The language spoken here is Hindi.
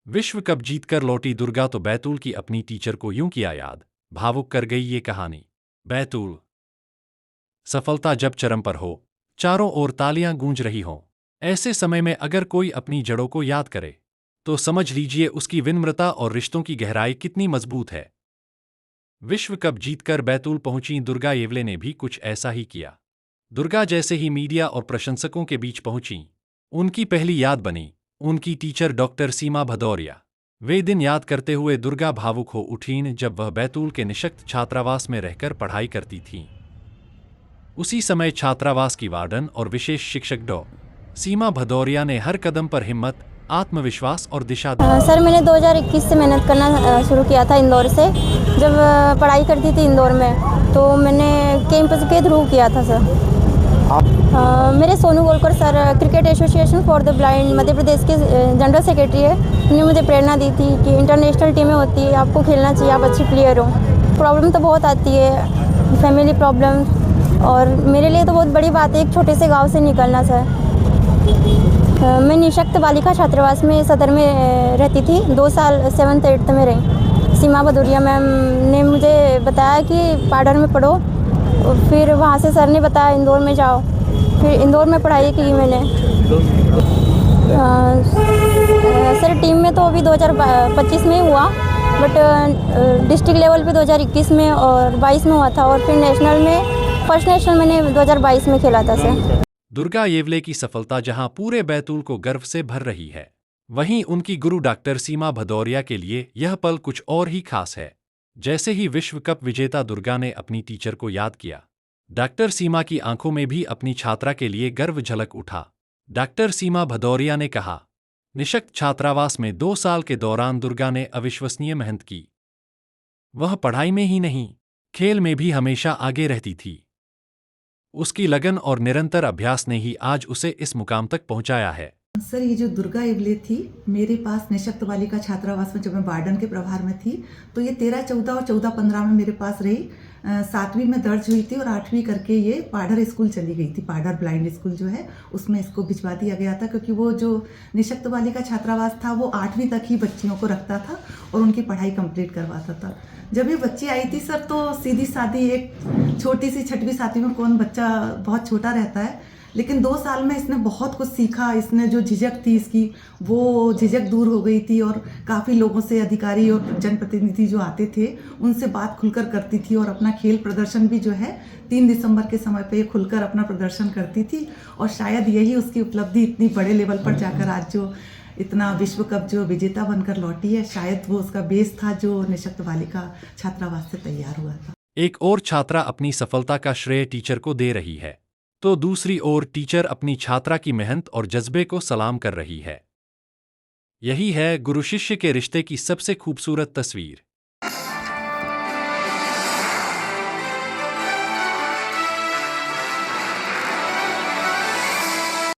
विश्व कप जीतकर लौटी दुर्गा तो बैतूल की अपनी टीचर को यूं किया याद, भावुक कर गई ये कहानी। बैतूल। सफलता जब चरम पर हो, चारों ओर तालियां गूंज रही हों, ऐसे समय में अगर कोई अपनी जड़ों को याद करे, तो समझ लीजिए उसकी विनम्रता और रिश्तों की गहराई कितनी मजबूत है। विश्व कप जीतकर बैतूल पहुंची दुर्गा येवले ने भी कुछ ऐसा ही किया। दुर्गा जैसे ही मीडिया और प्रशंसकों के बीच पहुंची, उनकी पहली याद बनी उनकी टीचर डॉक्टर सीमा भदौरिया। वे दिन याद करते हुए दुर्गा भावुक हो उठीं जब वह बैतूल के निशक्त छात्रावास में रहकर पढ़ाई करती थीं। उसी समय छात्रावास की वार्डन और विशेष शिक्षक डॉ सीमा भदौरिया ने हर कदम पर हिम्मत, आत्मविश्वास और दिशा दी। सर, मैंने 2021 से मेहनत करना शुरू किया था इंदौर से। जब पढ़ाई करती थी इंदौर में, तो मैंने कैंपस के थ्रू किया था सर। मेरे Sonu Golkar sir cricket association for the blind Madhya Pradesh के जनरल सेक्रेटरी है। उन्होंने मुझे प्रेरणा दी थी कि इंटरनेशनल टीमें होती है, आपको खेलना चाहिए, आप अच्छी प्लेयर हो। प्रॉब्लम तो बहुत आती है, फैमिली प्रॉब्लम, और मेरे लिए तो बहुत बड़ी बात है एक छोटे से गांव से निकलना सर। मैं निशक्त बालिका छात्रावास में सदर में रहती थी, 2 साल 7th 8th में रही। सीमा भदौरिया मैम ने मुझे बताया कि पाडर में पढ़ो, फिर वहाँ से सर ने बताया इंदौर में जाओ, फिर इंदौर में पढ़ाई की मैंने। सर टीम में तो अभी 2025 में हुआ, बट डिस्ट्रिक्ट लेवल पे 2021 में और 22 में हुआ था, और फिर नेशनल में फर्स्ट नेशनल मैंने 2022 में खेला था सर। दुर्गा येवले की सफलता जहां पूरे बैतूल को गर्व से भर रही है, वहीं उनकी गुरु डॉक्टर सीमा भदौरिया के लिए यह पल कुछ और ही खास है। जैसे ही विश्व कप विजेता दुर्गा ने अपनी टीचर को याद किया, डॉक्टर सीमा की आंखों में भी अपनी छात्रा के लिए गर्व झलक उठा। डॉक्टर सीमा भदौरिया ने कहा, निशक्त छात्रावास में 2 साल के दौरान दुर्गा ने अविश्वसनीय मेहनत की। वह पढ़ाई में ही नहीं, खेल में भी हमेशा आगे रहती थी। उसकी लगन और निरंतर अभ्यास ने ही आज उसे इस मुकाम तक पहुंचाया है। सर, ये जो दुर्गा येवले थी मेरे पास निशक्त बालिका छात्रावास में, जब मैं वार्डन के प्रभार में थी, तो ये 13-14 और 14-15 में मेरे पास रही। 7वीं में दर्ज हुई थी और 8वीं करके ये पाडर स्कूल चली गई थी। पाडर ब्लाइंड स्कूल जो है उसमें इसको भिजवा दिया गया था, क्योंकि वो जो निशक्त बालिका छात्रावास था वो 8वीं तक ही बच्चियों को रखता था और उनकी पढ़ाई कंप्लीट करवाता था। जब ये बच्ची आई थी सर, तो सीधी सादी एक छोटी सी 6वीं 7वीं में कौन बच्चा बहुत छोटा रहता है, लेकिन 2 साल में इसने बहुत कुछ सीखा। इसने जो झिझक थी इसकी, वो झिझक दूर हो गई थी, और काफ़ी लोगों से, अधिकारी और जनप्रतिनिधि जो आते थे उनसे बात खुलकर करती थी, और अपना खेल प्रदर्शन भी जो है 3 दिसंबर के समय पे खुलकर अपना प्रदर्शन करती थी। और शायद यही उसकी उपलब्धि, इतनी बड़े लेवल पर जाकर आज जो इतना विश्व कप जो विजेता बनकर लौटी है, शायद वो उसका बेस था जो निशक्त बालिका छात्रावास से तैयार हुआ था। एक और छात्रा अपनी सफलता का श्रेय टीचर को दे रही है, तो दूसरी ओर टीचर अपनी छात्रा की मेहनत और जज्बे को सलाम कर रही है। यही है गुरु शिष्य के रिश्ते की सबसे खूबसूरत तस्वीर।